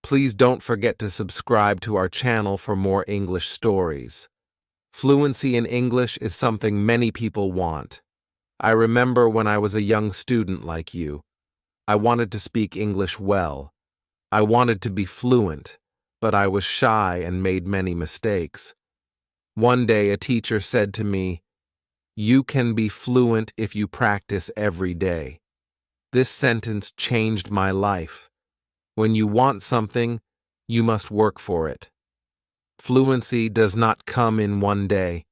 Please don't forget to subscribe to our channel for more English stories. Fluency in English is something many people want. I remember when I was a young student like you. I wanted to speak English well. I wanted to be fluent, but I was shy and made many mistakes. One day a teacher said to me, "You can be fluent if you practice every day." This sentence changed my life. When you want something, you must work for it. Fluency does not come in one day.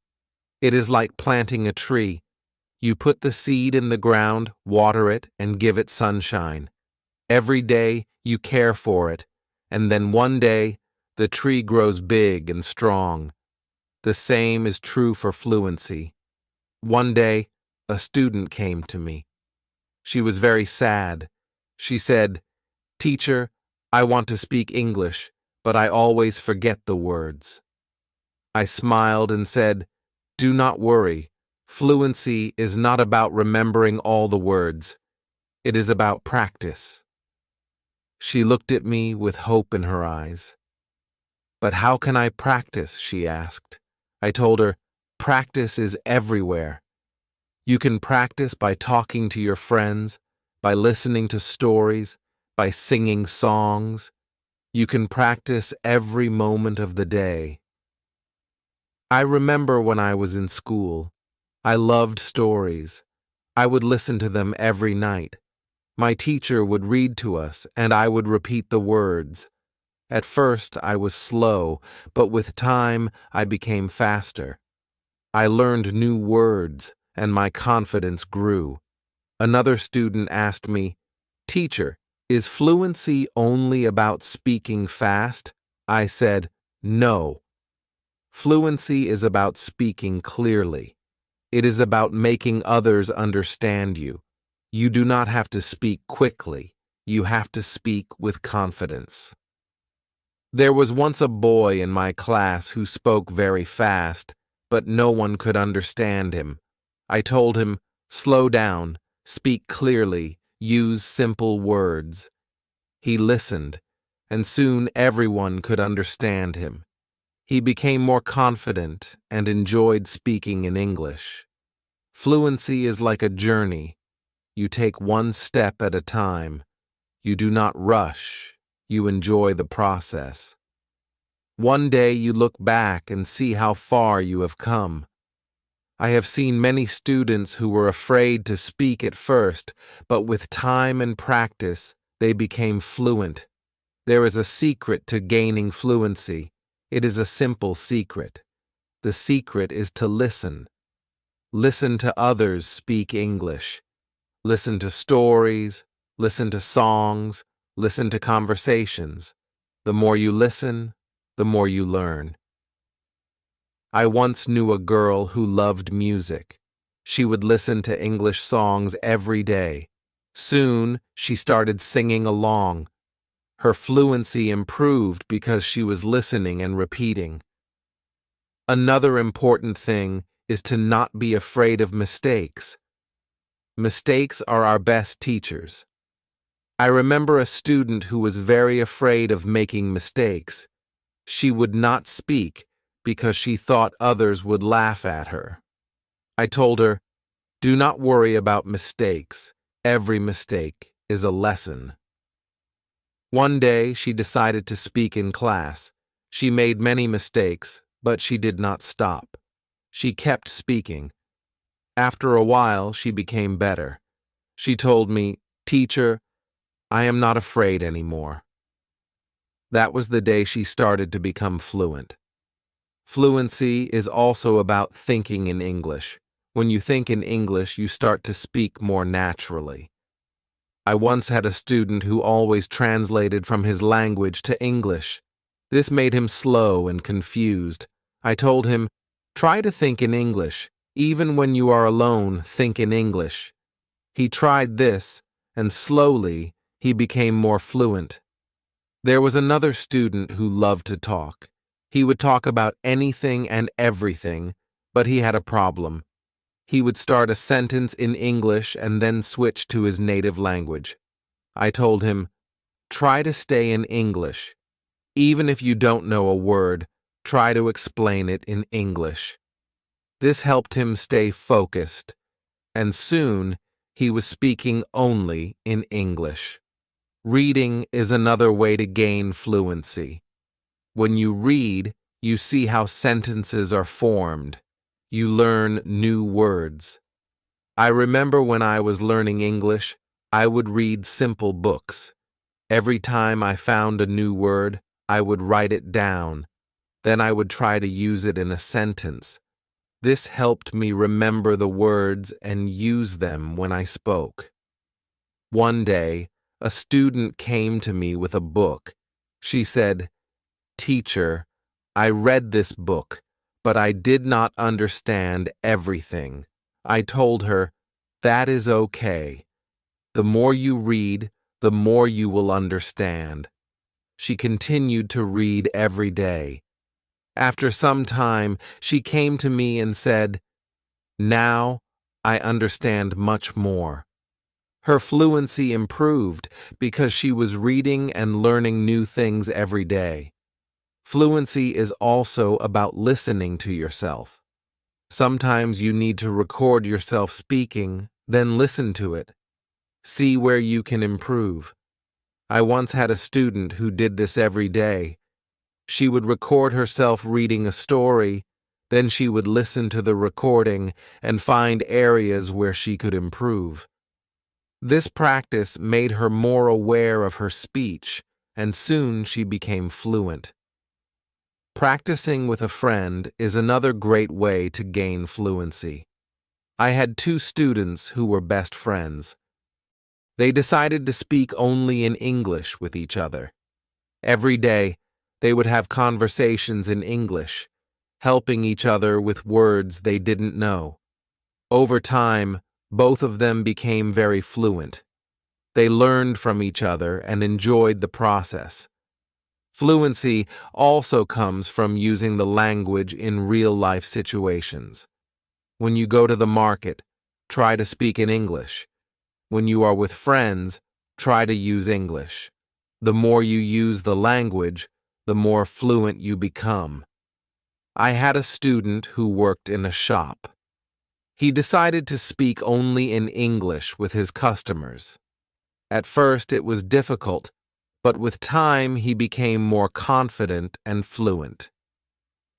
It is like planting a tree. You put the seed in the ground, water it, and give it sunshine. Every day, you care for it, and then one day, the tree grows big and strong. The same is true for fluency. One day, a student came to me. She was very sad. She said, "Teacher, I want to speak English, but I always forget the words." I smiled and said, "Do not worry. Fluency is not about remembering all the words. It is about practice." She looked at me with hope in her eyes. "But how can I practice?" she asked. I told her, "Practice is everywhere. You can practice by talking to your friends, by listening to stories, by singing songs. You can practice every moment of the day." I remember when I was in school. I loved stories. I would listen to them every night. My teacher would read to us, and I would repeat the words. At first, I was slow, but with time, I became faster. I learned new words, and my confidence grew. Another student asked me, "Teacher, is fluency only about speaking fast?" I said, "No. Fluency is about speaking clearly. It is about making others understand you. You do not have to speak quickly. You have to speak with confidence." There was once a boy in my class who spoke very fast, but no one could understand him. I told him, "Slow down, speak clearly, use simple words." He listened, and soon everyone could understand him. He became more confident and enjoyed speaking in English. Fluency is like a journey. You take one step at a time. You do not rush. You enjoy the process. One day you look back and see how far you have come. I have seen many students who were afraid to speak at first, but with time and practice, they became fluent. There is a secret to gaining fluency. It is a simple secret. The secret is to listen. Listen to others speak English. Listen to stories, listen to songs, listen to conversations. The more you listen, the more you learn. I once knew a girl who loved music. She would listen to English songs every day. Soon, she started singing along. Her fluency improved because she was listening and repeating. Another important thing is to not be afraid of mistakes. Mistakes are our best teachers. I remember a student who was very afraid of making mistakes. She would not speak because she thought others would laugh at her. I told her, "Do not worry about mistakes. Every mistake is a lesson." One day, she decided to speak in class. She made many mistakes, but she did not stop. She kept speaking. After a while, she became better. She told me, "Teacher, I am not afraid anymore." That was the day she started to become fluent. Fluency is also about thinking in English. When you think in English, you start to speak more naturally. I once had a student who always translated from his language to English. This made him slow and confused. I told him, "Try to think in English. Even when you are alone, think in English." He tried this, and slowly, he became more fluent. There was another student who loved to talk. He would talk about anything and everything, but he had a problem. He would start a sentence in English and then switch to his native language. I told him, "Try to stay in English. Even if you don't know a word, try to explain it in English. This helped him stay focused, and soon he was speaking only in English. Reading is another way to gain fluency. When you read, you see how sentences are formed. You learn new words. I remember when I was learning English, I would read simple books. Every time I found a new word, I would write it down. Then I would try to use it in a sentence. This helped me remember the words and use them when I spoke. One day, a student came to me with a book. She said, "Teacher, I read this book, but I did not understand everything." I told her, "That is okay. The more you read, the more you will understand." She continued to read every day. After some time, she came to me and said, "Now I understand much more." Her fluency improved because she was reading and learning new things every day. Fluency is also about listening to yourself. Sometimes you need to record yourself speaking, then listen to it. See where you can improve. I once had a student who did this every day. She would record herself reading a story, then she would listen to the recording and find areas where she could improve. This practice made her more aware of her speech, and soon she became fluent. Practicing with a friend is another great way to gain fluency. I had two students who were best friends. They decided to speak only in English with each other. Every day, they would have conversations in English, helping each other with words they didn't know. Over time, both of them became very fluent. They learned from each other and enjoyed the process. Fluency also comes from using the language in real-life situations. When you go to the market, try to speak in English. When you are with friends, try to use English. The more you use the language, the more fluent you become. I had a student who worked in a shop. He decided to speak only in English with his customers. At first it was difficult, but with time he became more confident and fluent.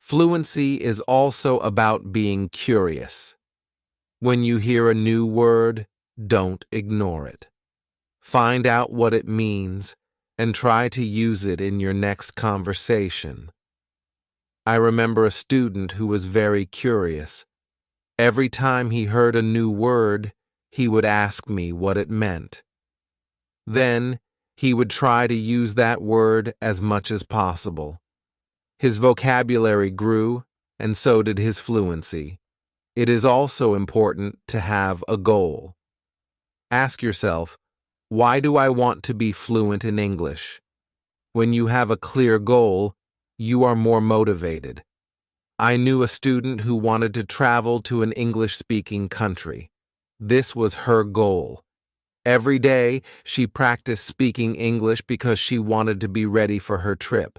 Fluency is also about being curious. When you hear a new word, don't ignore it. Find out what it means and try to use it in your next conversation. I remember a student who was very curious. Every time he heard a new word, he would ask me what it meant. Then, he would try to use that word as much as possible. His vocabulary grew, and so did his fluency. It is also important to have a goal. Ask yourself, why do I want to be fluent in English? When you have a clear goal, you are more motivated. I knew a student who wanted to travel to an English-speaking country. This was her goal. Every day, she practiced speaking English because she wanted to be ready for her trip.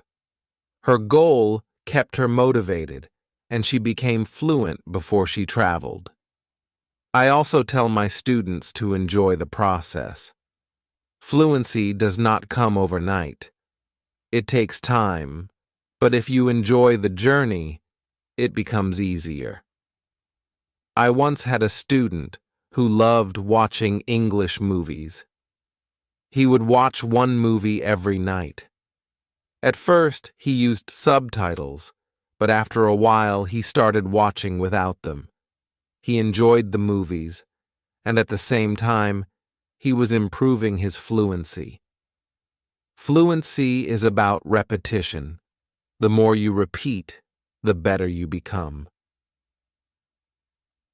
Her goal kept her motivated, and she became fluent before she traveled. I also tell my students to enjoy the process. Fluency does not come overnight. It takes time, but if you enjoy the journey, it becomes easier. I once had a student who loved watching English movies. He would watch one movie every night. At first, he used subtitles, but after a while he started watching without them. He enjoyed the movies, and at the same time, he was improving his fluency. Fluency is about repetition. The more you repeat, the better you become.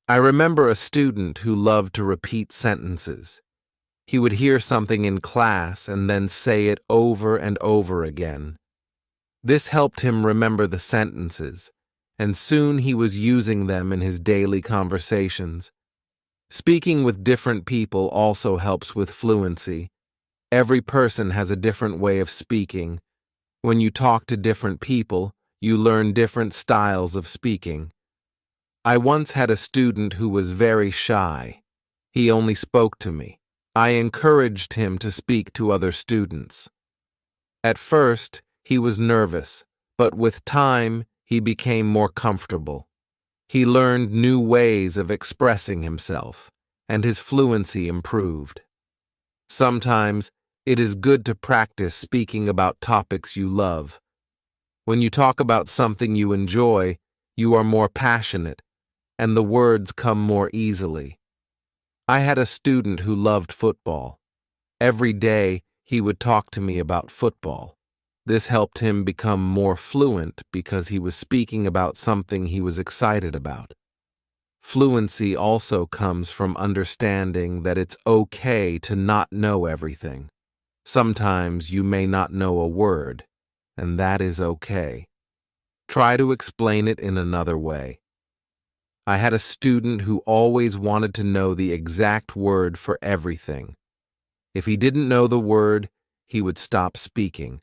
I remember a student who loved to repeat sentences. He would hear something in class and then say it over and over again. This helped him remember the sentences, and soon he was using them in his daily conversations. Speaking with different people also helps with fluency. Every person has a different way of speaking. When you talk to different people, you learn different styles of speaking. I once had a student who was very shy. He only spoke to me. I encouraged him to speak to other students. At first, he was nervous, but with time, he became more comfortable. He learned new ways of expressing himself, and his fluency improved. Sometimes, it is good to practice speaking about topics you love. When you talk about something you enjoy, you are more passionate, and the words come more easily. I had a student who loved football. Every day, he would talk to me about football. This helped him become more fluent because he was speaking about something he was excited about. Fluency also comes from understanding that it's okay to not know everything. Sometimes you may not know a word, and that is okay. Try to explain it in another way. I had a student who always wanted to know the exact word for everything. If he didn't know the word, he would stop speaking.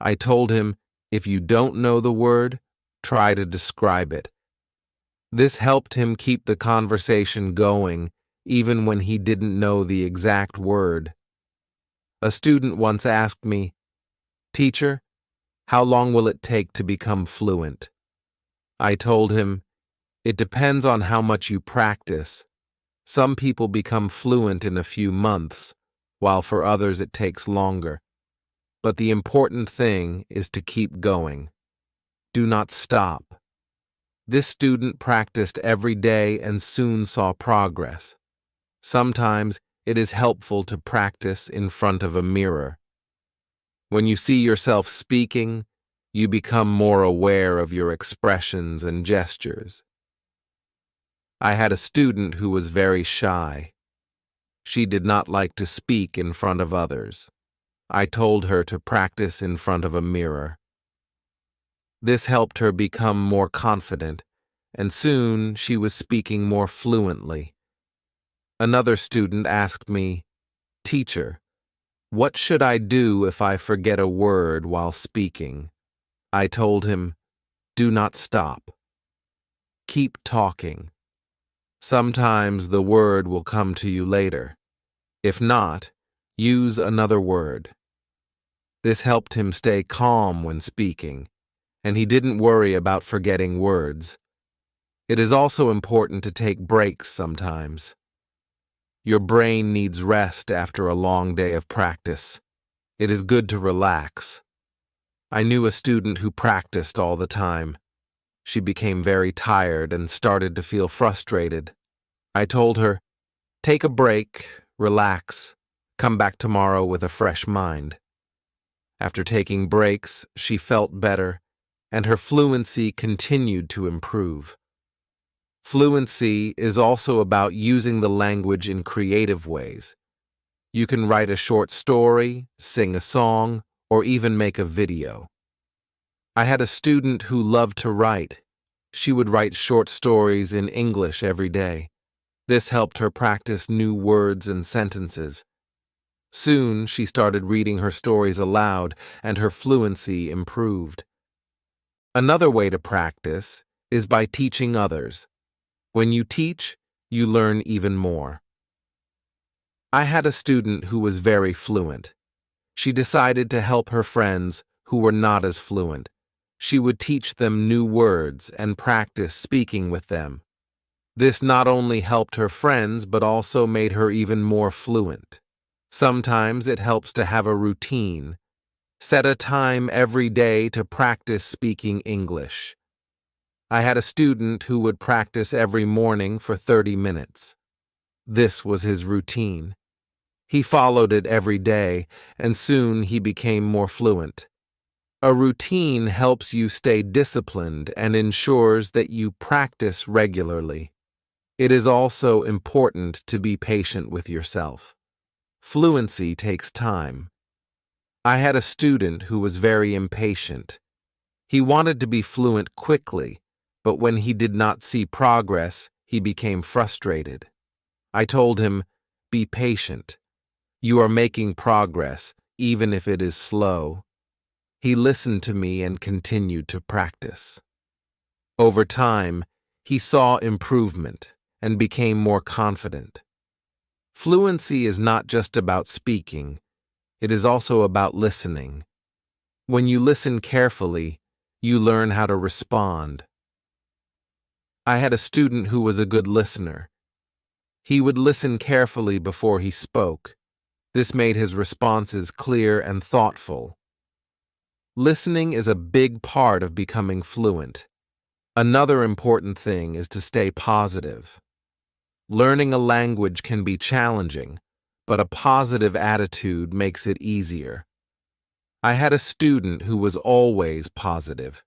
I told him, if you don't know the word, try to describe it. This helped him keep the conversation going, even when he didn't know the exact word. A student once asked me, "Teacher, how long will it take to become fluent?" I told him, "It depends on how much you practice. Some people become fluent in a few months, while for others it takes longer. But the important thing is to keep going. Do not stop." This student practiced every day and soon saw progress. Sometimes it is helpful to practice in front of a mirror. When you see yourself speaking, you become more aware of your expressions and gestures. I had a student who was very shy. She did not like to speak in front of others. I told her to practice in front of a mirror. This helped her become more confident, and soon she was speaking more fluently. Another student asked me, "Teacher, what should I do if I forget a word while speaking?" I told him, "Do not stop. Keep talking. Sometimes the word will come to you later. If not, use another word." This helped him stay calm when speaking, and he didn't worry about forgetting words. It is also important to take breaks sometimes. Your brain needs rest after a long day of practice. It is good to relax. I knew a student who practiced all the time. She became very tired and started to feel frustrated. I told her, "Take a break, relax, come back tomorrow with a fresh mind." After taking breaks, she felt better, and her fluency continued to improve. Fluency is also about using the language in creative ways. You can write a short story, sing a song, or even make a video. I had a student who loved to write. She would write short stories in English every day. This helped her practice new words and sentences. Soon, she started reading her stories aloud, and her fluency improved. Another way to practice is by teaching others. When you teach, you learn even more. I had a student who was very fluent. She decided to help her friends who were not as fluent. She would teach them new words and practice speaking with them. This not only helped her friends but also made her even more fluent. Sometimes it helps to have a routine. Set a time every day to practice speaking English. I had a student who would practice every morning for 30 minutes. This was his routine. He followed it every day, and soon he became more fluent. A routine helps you stay disciplined and ensures that you practice regularly. It is also important to be patient with yourself. Fluency takes time. I had a student who was very impatient. He wanted to be fluent quickly, but when he did not see progress, he became frustrated. I told him, "Be patient. You are making progress, even if it is slow." He listened to me and continued to practice. Over time, he saw improvement and became more confident. Fluency is not just about speaking, it is also about listening. When you listen carefully, you learn how to respond. I had a student who was a good listener. He would listen carefully before he spoke. This made his responses clear and thoughtful. Listening is a big part of becoming fluent. Another important thing is to stay positive. Learning a language can be challenging, but a positive attitude makes it easier. I had a student who was always positive.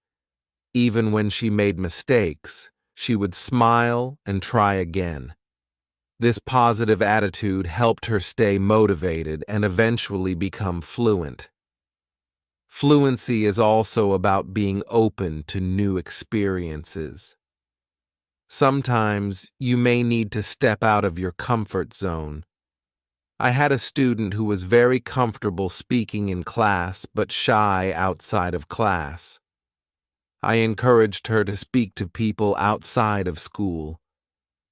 Even when she made mistakes, she would smile and try again. This positive attitude helped her stay motivated and eventually become fluent. Fluency is also about being open to new experiences. Sometimes you may need to step out of your comfort zone. I had a student who was very comfortable speaking in class but shy outside of class. I encouraged her to speak to people outside of school.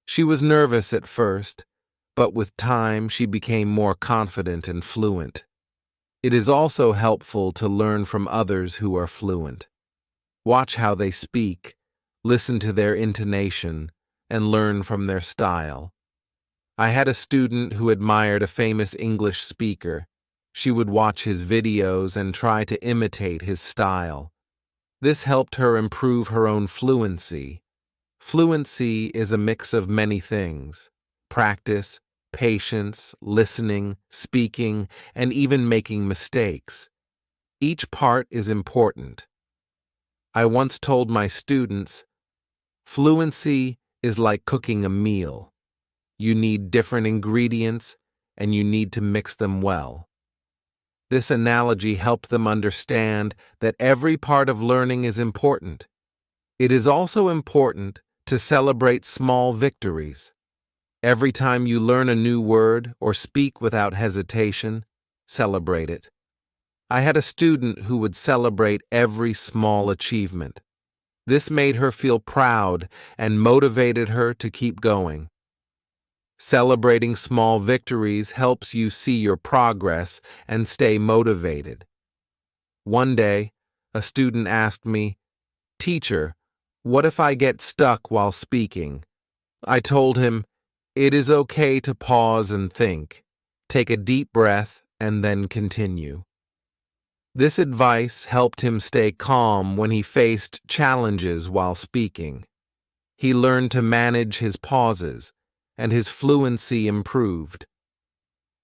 She was nervous at first, but with time she became more confident and fluent. It is also helpful to learn from others who are fluent. Watch how they speak, listen to their intonation, and learn from their style. I had a student who admired a famous English speaker. She would watch his videos and try to imitate his style. This helped her improve her own fluency. Fluency is a mix of many things: practice, patience, listening, speaking, and even making mistakes. Each part is important. I once told my students, fluency is like cooking a meal. You need different ingredients, and you need to mix them well. This analogy helped them understand that every part of learning is important. It is also important to celebrate small victories. Every time you learn a new word or speak without hesitation, celebrate it. I had a student who would celebrate every small achievement. This made her feel proud and motivated her to keep going. Celebrating small victories helps you see your progress and stay motivated. One day, a student asked me, "Teacher, what if I get stuck while speaking?" I told him, "It is okay to pause and think. Take a deep breath and then continue." This advice helped him stay calm when he faced challenges while speaking. He learned to manage his pauses, and his fluency improved.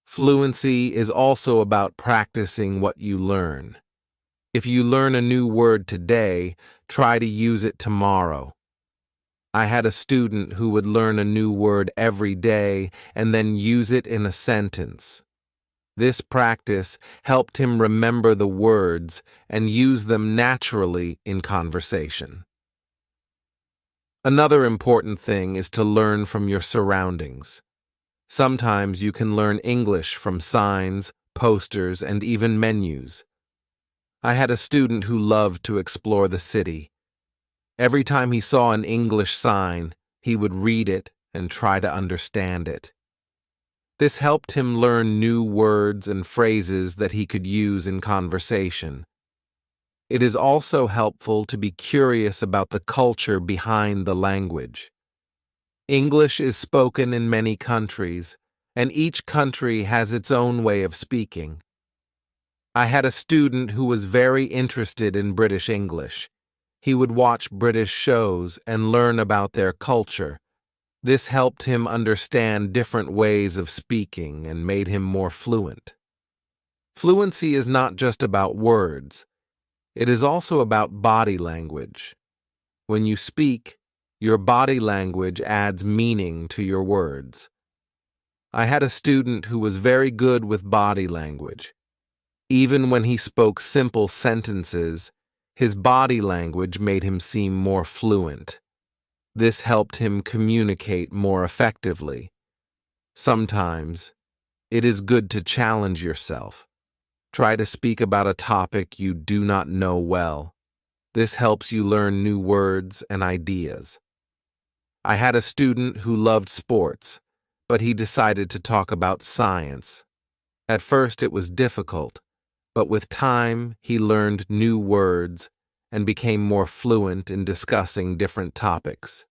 Fluency is also about practicing what you learn. If you learn a new word today, try to use it tomorrow. I had a student who would learn a new word every day and then use it in a sentence. This practice helped him remember the words and use them naturally in conversation. Another important thing is to learn from your surroundings. Sometimes you can learn English from signs, posters, and even menus. I had a student who loved to explore the city. Every time he saw an English sign, he would read it and try to understand it. This helped him learn new words and phrases that he could use in conversation. It is also helpful to be curious about the culture behind the language. English is spoken in many countries, and each country has its own way of speaking. I had a student who was very interested in British English. He would watch British shows and learn about their culture. This helped him understand different ways of speaking and made him more fluent. Fluency is not just about words. It is also about body language. When you speak, your body language adds meaning to your words. I had a student who was very good with body language. Even when he spoke simple sentences, his body language made him seem more fluent. This helped him communicate more effectively. Sometimes, it is good to challenge yourself. Try to speak about a topic you do not know well. This helps you learn new words and ideas. I had a student who loved sports, but he decided to talk about science. At first it was difficult, but with time he learned new words and became more fluent in discussing different topics.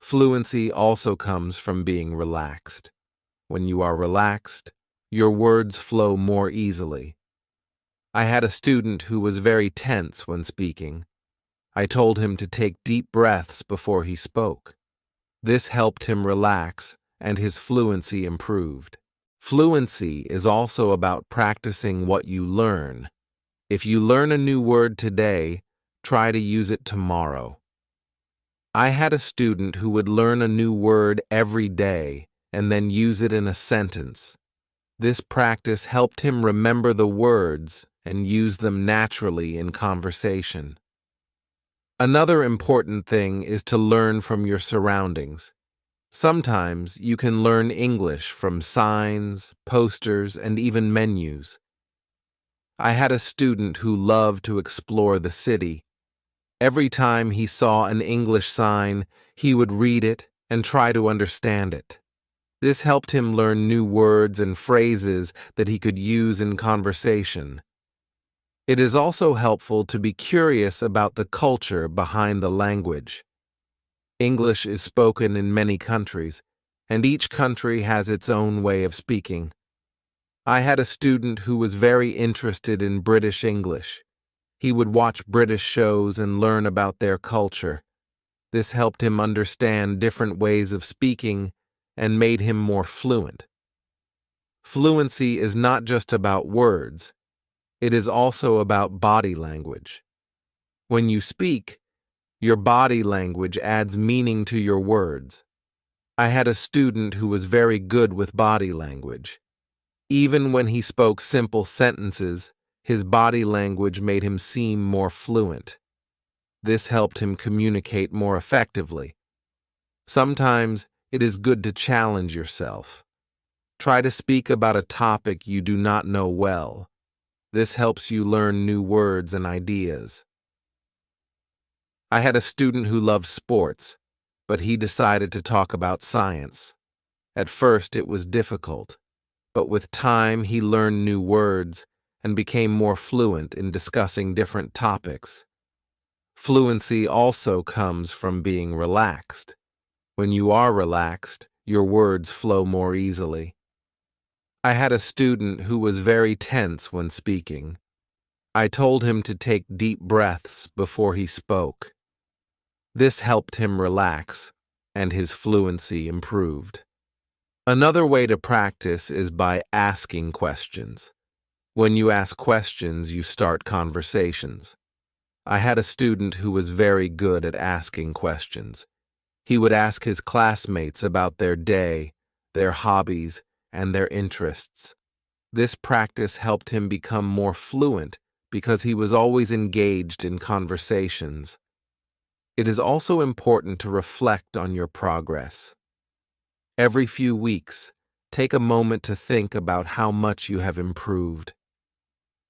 Fluency also comes from being relaxed. When you are relaxed, your words flow more easily. I had a student who was very tense when speaking. I told him to take deep breaths before he spoke. This helped him relax, and his fluency improved. Fluency is also about practicing what you learn. If you learn a new word today, try to use it tomorrow. I had a student who would learn a new word every day and then use it in a sentence. This practice helped him remember the words and use them naturally in conversation. Another important thing is to learn from your surroundings. Sometimes you can learn English from signs, posters, and even menus. I had a student who loved to explore the city. Every time he saw an English sign, he would read it and try to understand it. This helped him learn new words and phrases that he could use in conversation. It is also helpful to be curious about the culture behind the language. English is spoken in many countries, and each country has its own way of speaking. I had a student who was very interested in British English. He would watch British shows and learn about their culture. This helped him understand different ways of speaking and made him more fluent. Fluency is not just about words. It is also about body language. When you speak, your body language adds meaning to your words. I had a student who was very good with body language. Even when he spoke simple sentences, his body language made him seem more fluent. This helped him communicate more effectively. Sometimes it is good to challenge yourself. Try to speak about a topic you do not know well. This helps you learn new words and ideas. I had a student who loved sports, but he decided to talk about science. At first it was difficult, but with time he learned new words and became more fluent in discussing different topics. Fluency also comes from being relaxed. When you are relaxed, your words flow more easily. I had a student who was very tense when speaking. I told him to take deep breaths before he spoke. This helped him relax, and his fluency improved. Another way to practice is by asking questions. When you ask questions, you start conversations. I had a student who was very good at asking questions. He would ask his classmates about their day, their hobbies, and their interests. This practice helped him become more fluent because he was always engaged in conversations. It is also important to reflect on your progress. Every few weeks, take a moment to think about how much you have improved.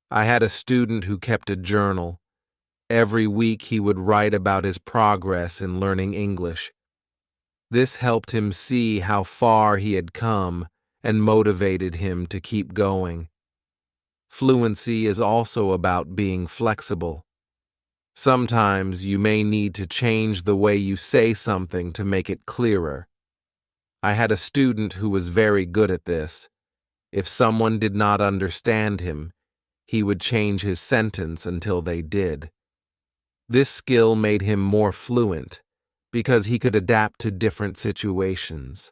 I had a student who kept a journal. Every week he would write about his progress in learning English. This helped him see how far he had come and motivated him to keep going. Fluency is also about being flexible. Sometimes you may need to change the way you say something to make it clearer. I had a student who was very good at this. If someone did not understand him, he would change his sentence until they did. This skill made him more fluent because he could adapt to different situations.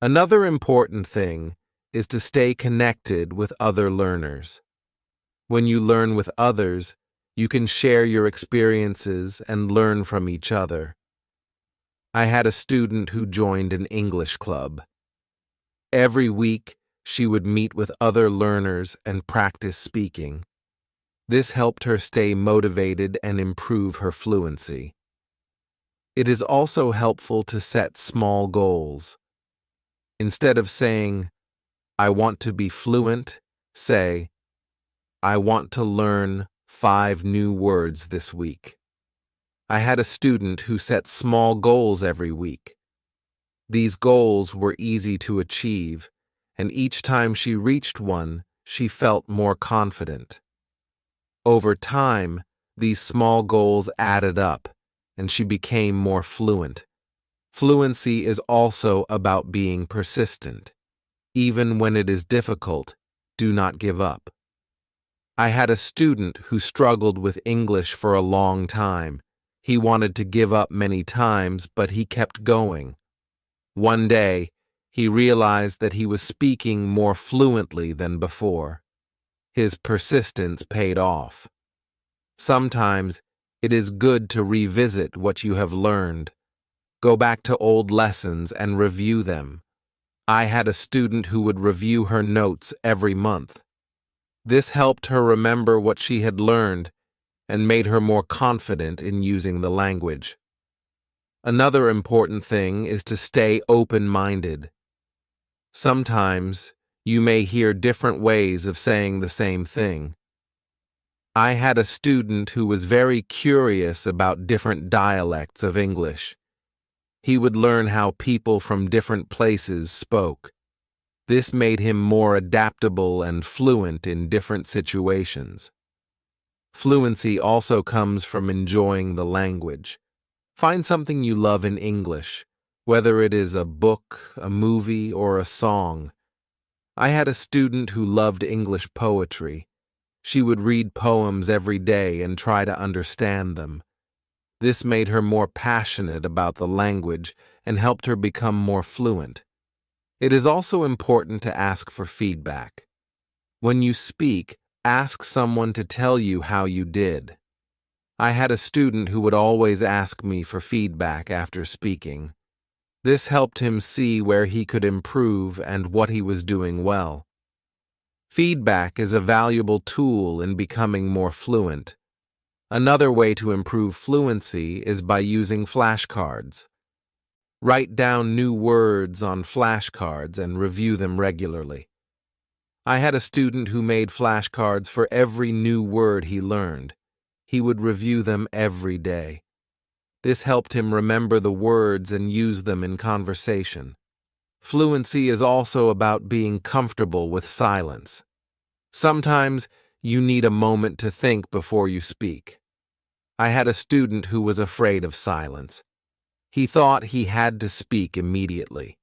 Another important thing is to stay connected with other learners. When you learn with others, you can share your experiences and learn from each other. I had a student who joined an English club. Every week, she would meet with other learners and practice speaking. This helped her stay motivated and improve her fluency. It is also helpful to set small goals. Instead of saying, "I want to be fluent," say, I want to learn 5 new words this week. I had a student who set small goals every week. These goals were easy to achieve, and each time she reached one, she felt more confident. Over time, these small goals added up, and she became more fluent. Fluency is also about being persistent. Even when it is difficult, do not give up. I had a student who struggled with English for a long time. He wanted to give up many times, but he kept going. One day, he realized that he was speaking more fluently than before. His persistence paid off. Sometimes, it is good to revisit what you have learned. Go back to old lessons and review them. I had a student who would review her notes every month. This helped her remember what she had learned and made her more confident in using the language. Another important thing is to stay open-minded. Sometimes, you may hear different ways of saying the same thing. I had a student who was very curious about different dialects of English. He would learn how people from different places spoke. This made him more adaptable and fluent in different situations. Fluency also comes from enjoying the language. Find something you love in English, whether it is a book, a movie, or a song. I had a student who loved English poetry. She would read poems every day and try to understand them. This made her more passionate about the language and helped her become more fluent. It is also important to ask for feedback. When you speak, ask someone to tell you how you did. I had a student who would always ask me for feedback after speaking. This helped him see where he could improve and what he was doing well. Feedback is a valuable tool in becoming more fluent. Another way to improve fluency is by using flashcards. Write down new words on flashcards and review them regularly. I had a student who made flashcards for every new word he learned. He would review them every day. This helped him remember the words and use them in conversation. Fluency is also about being comfortable with silence. Sometimes you need a moment to think before you speak. I had a student who was afraid of silence. He thought he had to speak immediately.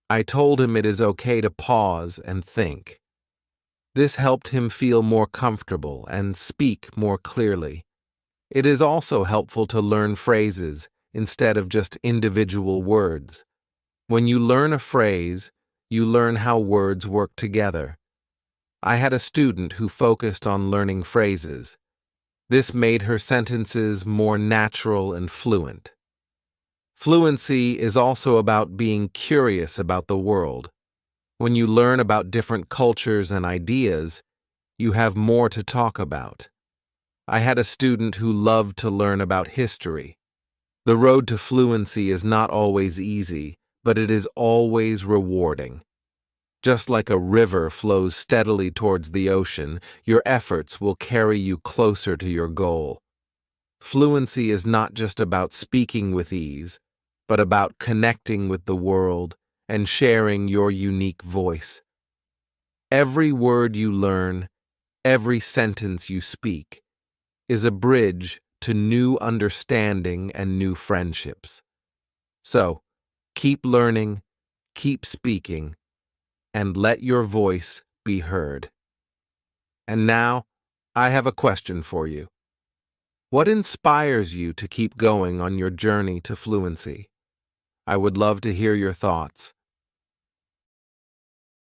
I told him it is okay to pause and think. This helped him feel more comfortable and speak more clearly. It is also helpful to learn phrases instead of just individual words. When you learn a phrase, you learn how words work together. I had a student who focused on learning phrases. This made her sentences more natural and fluent. Fluency is also about being curious about the world. When you learn about different cultures and ideas, you have more to talk about. I had a student who loved to learn about history. The road to fluency is not always easy, but it is always rewarding. Just like a river flows steadily towards the ocean, your efforts will carry you closer to your goal. Fluency is not just about speaking with ease, but about connecting with the world and sharing your unique voice. Every word you learn, every sentence you speak, is a bridge to new understanding and new friendships. So, keep learning, keep speaking, and let your voice be heard. And now, I have a question for you. What inspires you to keep going on your journey to fluency? I would love to hear your thoughts.